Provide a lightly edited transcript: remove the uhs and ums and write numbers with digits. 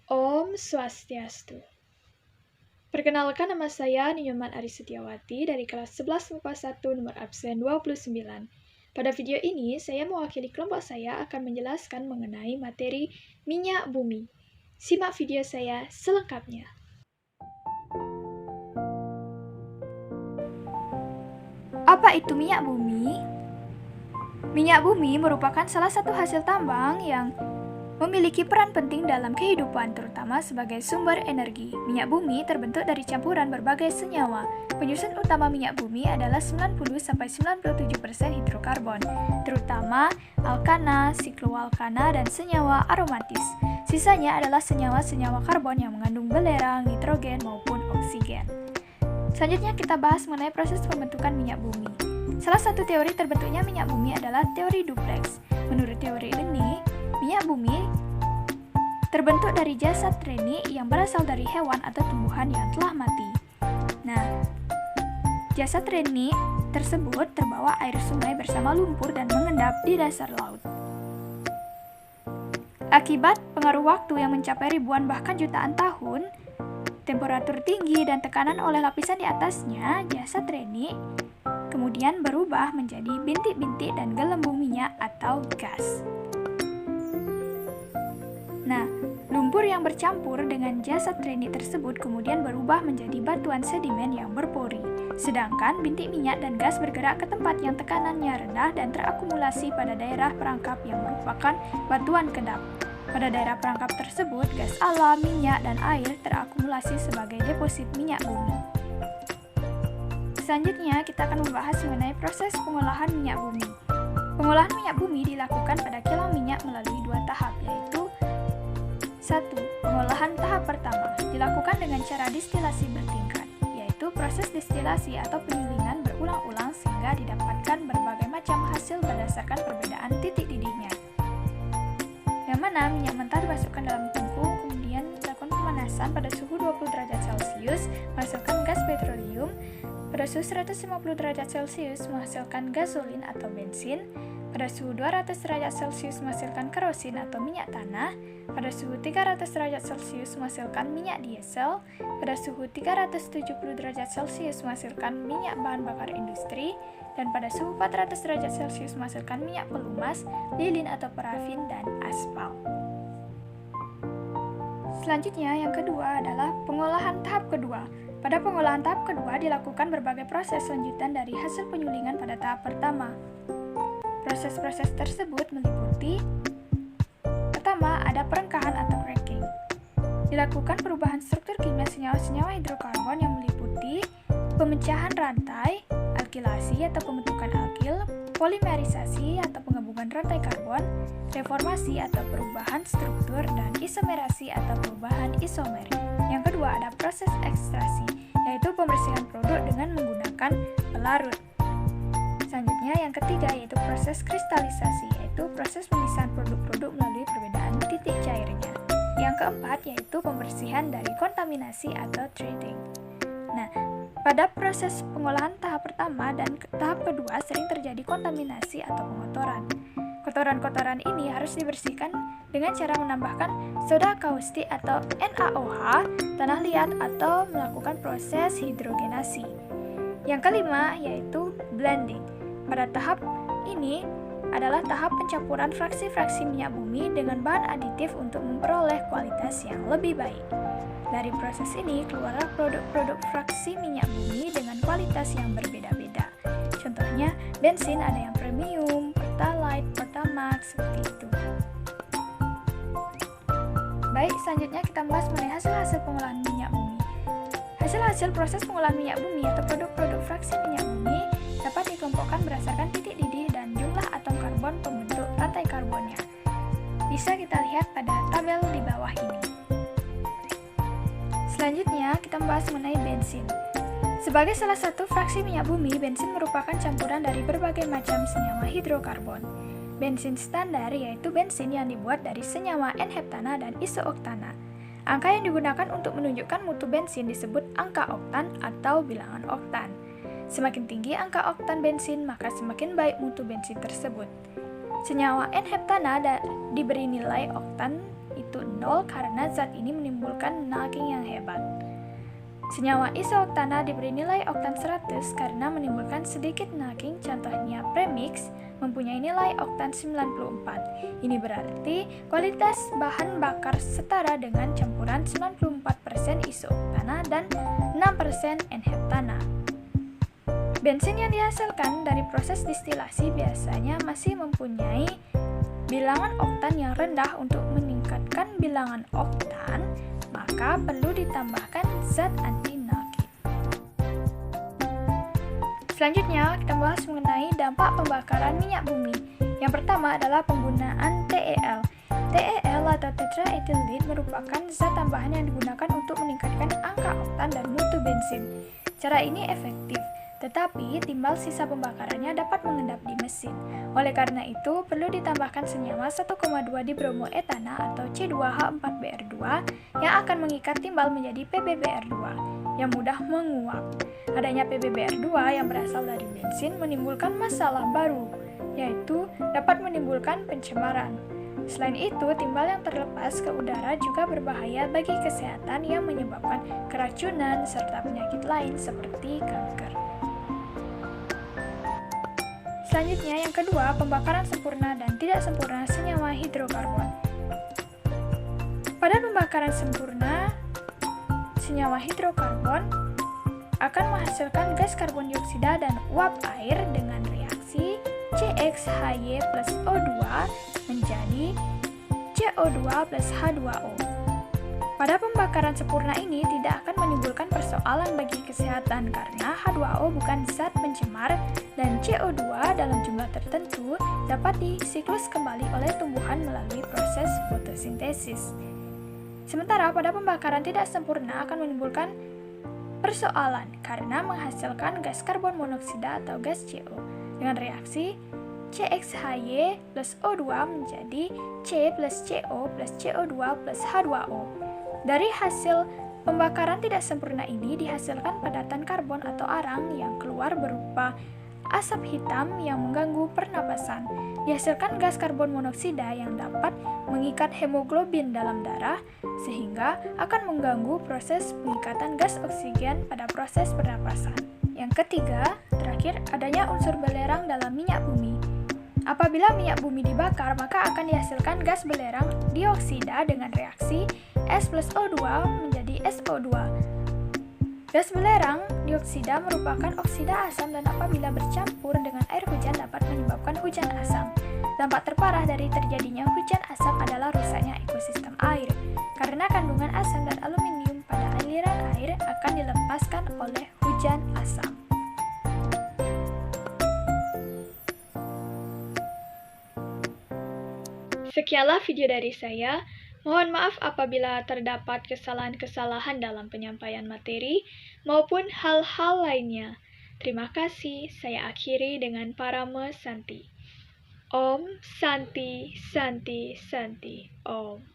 Om Swastiastu. Perkenalkan, nama saya Nyoman Ari Setiawati dari kelas 11 MIPA 1 nomor absen 29. Pada video ini, saya mewakili kelompok saya akan menjelaskan mengenai materi minyak bumi. Simak video saya selengkapnya. Apa itu minyak bumi? Minyak bumi merupakan salah satu hasil tambang yang memiliki peran penting dalam kehidupan, terutama sebagai sumber energi. Minyak bumi terbentuk dari campuran berbagai senyawa. Penyusun utama minyak bumi adalah 90-97% hidrokarbon, terutama alkana, sikloalkana, dan senyawa aromatis. Sisanya adalah senyawa-senyawa karbon yang mengandung belerang, nitrogen, maupun oksigen. Selanjutnya kita bahas mengenai proses pembentukan minyak bumi. Salah satu teori terbentuknya minyak bumi adalah teori duplex. Menurut teori ini, minyak bumi terbentuk dari jasad reni yang berasal dari hewan atau tumbuhan yang telah mati. Nah, jasad reni tersebut terbawa air sungai bersama lumpur dan mengendap di dasar laut. Akibat pengaruh waktu yang mencapai ribuan bahkan jutaan tahun, temperatur tinggi dan tekanan oleh lapisan di atasnya, jasad reni kemudian berubah menjadi bintik-bintik dan gelembung minyak atau gas. Nah, lumpur yang bercampur dengan jasad reni tersebut kemudian berubah menjadi batuan sedimen yang berpori. Sedangkan bintik minyak dan gas bergerak ke tempat yang tekanannya rendah dan terakumulasi pada daerah perangkap yang merupakan batuan kedap. Pada daerah perangkap tersebut, gas alam, minyak, dan air terakumulasi sebagai deposit minyak bumi. Selanjutnya, kita akan membahas mengenai proses pengolahan minyak bumi. Pengolahan minyak bumi dilakukan pada kilang minyak melalui dua tahap, yaitu 1. Pengolahan tahap pertama dilakukan dengan cara distilasi bertingkat, yaitu proses distilasi atau penyulingan berulang-ulang sehingga didapatkan berbagai macam hasil berdasarkan perbedaan titik didihnya. Yang mana minyak mentah dimasukkan dalam tungku, kemudian dilakukan pemanasan pada suhu 20 derajat Celcius, menghasilkan gas petroleum. Pada suhu 150 derajat Celcius menghasilkan gasolin atau bensin. Pada suhu 200 derajat Celcius menghasilkan kerosin atau minyak tanah. Pada suhu 300 derajat Celcius menghasilkan minyak diesel. Pada suhu 370 derajat Celcius menghasilkan minyak bahan bakar industri. Dan pada suhu 400 derajat Celcius menghasilkan minyak pelumas, lilin atau parafin, dan aspal. Selanjutnya, yang kedua adalah pengolahan tahap kedua. Pada pengolahan tahap kedua dilakukan berbagai proses lanjutan dari hasil penyulingan pada tahap pertama. Proses-proses tersebut meliputi: pertama, ada perengkahan atau cracking. Dilakukan perubahan struktur kimia senyawa-senyawa hidrokarbon yang meliputi pemecahan rantai, alkilasi atau pembentukan alkil, polimerisasi atau penggabungan rantai karbon, reformasi atau perubahan struktur, dan isomerasi atau perubahan isomer. Yang kedua, ada proses ekstraksi, yaitu pembersihan produk dengan menggunakan pelarut. Selanjutnya, yang ketiga yaitu proses kristalisasi, yaitu proses pemisahan produk-produk melalui perbedaan titik cairnya. Yang keempat yaitu pembersihan dari kontaminasi atau treating. Nah, pada proses pengolahan tahap pertama dan tahap kedua sering terjadi kontaminasi atau pengotoran. Kotoran-kotoran ini harus dibersihkan dengan cara menambahkan soda kaustik atau NaOH, tanah liat, atau melakukan proses hidrogenasi. Yang kelima yaitu blending. Pada tahap ini adalah tahap pencampuran fraksi-fraksi minyak bumi dengan bahan aditif untuk memperoleh kualitas yang lebih baik. Dari proses ini keluarlah produk-produk fraksi minyak bumi dengan kualitas yang berbeda-beda. Contohnya, bensin ada yang premium, pertalite, pertamax, seperti itu. Baik, selanjutnya kita bahas mengenai hasil-hasil pengolahan minyak bumi. Hasil-hasil proses pengolahan minyak bumi atau produk-produk fraksi minyak bumi dapat dikelompokkan berdasarkan titik didih dan jumlah atom karbon pembentuk rantai karbonnya. Bisa kita lihat pada tabel di bawah ini. Selanjutnya, kita membahas mengenai bensin. Sebagai salah satu fraksi minyak bumi, bensin merupakan campuran dari berbagai macam senyawa hidrokarbon. Bensin standar yaitu bensin yang dibuat dari senyawa N-heptana dan isooktana. Angka yang digunakan untuk menunjukkan mutu bensin disebut angka oktan atau bilangan oktan. Semakin tinggi angka oktan bensin, maka semakin baik mutu bensin tersebut. Senyawa N-heptana diberi nilai oktan itu 0 karena zat ini menimbulkan knocking yang hebat. Senyawa isooktana diberi nilai oktan 100 karena menimbulkan sedikit knocking, contohnya premix mempunyai nilai oktan 94. Ini berarti kualitas bahan bakar setara dengan campuran 94% isooktana dan 6% N-heptana. Bensin yang dihasilkan dari proses distilasi biasanya masih mempunyai bilangan oktan yang rendah. Untuk meningkatkan bilangan oktan, maka perlu ditambahkan zat anti-knocking. Selanjutnya, kita bahas mengenai dampak pembakaran minyak bumi. Yang pertama adalah penggunaan TEL. TEL atau tetraethyl lead merupakan zat tambahan yang digunakan untuk meningkatkan angka oktan dan mutu bensin. Cara ini efektif, tetapi timbal sisa pembakarannya dapat mengendap di mesin. Oleh karena itu, perlu ditambahkan senyawa 1,2 dibromoetana atau C2H4Br2 yang akan mengikat timbal menjadi PbBr2 yang mudah menguap. Adanya PbBr2 yang berasal dari bensin menimbulkan masalah baru, yaitu dapat menimbulkan pencemaran. Selain itu, timbal yang terlepas ke udara juga berbahaya bagi kesehatan yang menyebabkan keracunan serta penyakit lain seperti kanker. Selanjutnya, yang kedua, pembakaran sempurna dan tidak sempurna senyawa hidrokarbon. Pada pembakaran sempurna, senyawa hidrokarbon akan menghasilkan gas karbon dioksida dan uap air dengan reaksi CXHY plus O2 menjadi CO2 plus H2O. Pada pembakaran sempurna ini tidak akan menimbulkan persoalan bagi kesehatan karena H2O bukan zat pencemar dan CO2 dalam jumlah tertentu dapat disiklus kembali oleh tumbuhan melalui proses fotosintesis. Sementara pada pembakaran tidak sempurna akan menimbulkan persoalan karena menghasilkan gas karbon monoksida atau gas CO dengan reaksi CXHY plus O2 menjadi C plus CO plus CO2 plus H2O. Dari hasil pembakaran tidak sempurna ini dihasilkan padatan karbon atau arang yang keluar berupa asap hitam yang mengganggu pernapasan. Dihasilkan gas karbon monoksida yang dapat mengikat hemoglobin dalam darah sehingga akan mengganggu proses pengikatan gas oksigen pada proses pernapasan. Yang ketiga, terakhir, adanya unsur belerang dalam minyak bumi. Apabila minyak bumi dibakar, maka akan dihasilkan gas belerang dioksida dengan reaksi S plus O2 menjadi SO2. Gas belerang dioksida merupakan oksida asam dan apabila bercampur dengan air hujan dapat menyebabkan hujan asam. Dampak terparah dari terjadinya hujan asam adalah rusaknya ekosistem air, karena kandungan asam dan aluminium pada aliran air akan dilepaskan oleh hujan asam. Sekianlah video dari saya. Mohon maaf apabila terdapat kesalahan-kesalahan dalam penyampaian materi maupun hal-hal lainnya. Terima kasih. Saya akhiri dengan Parame Santi. Om Santi Santi Santi Om.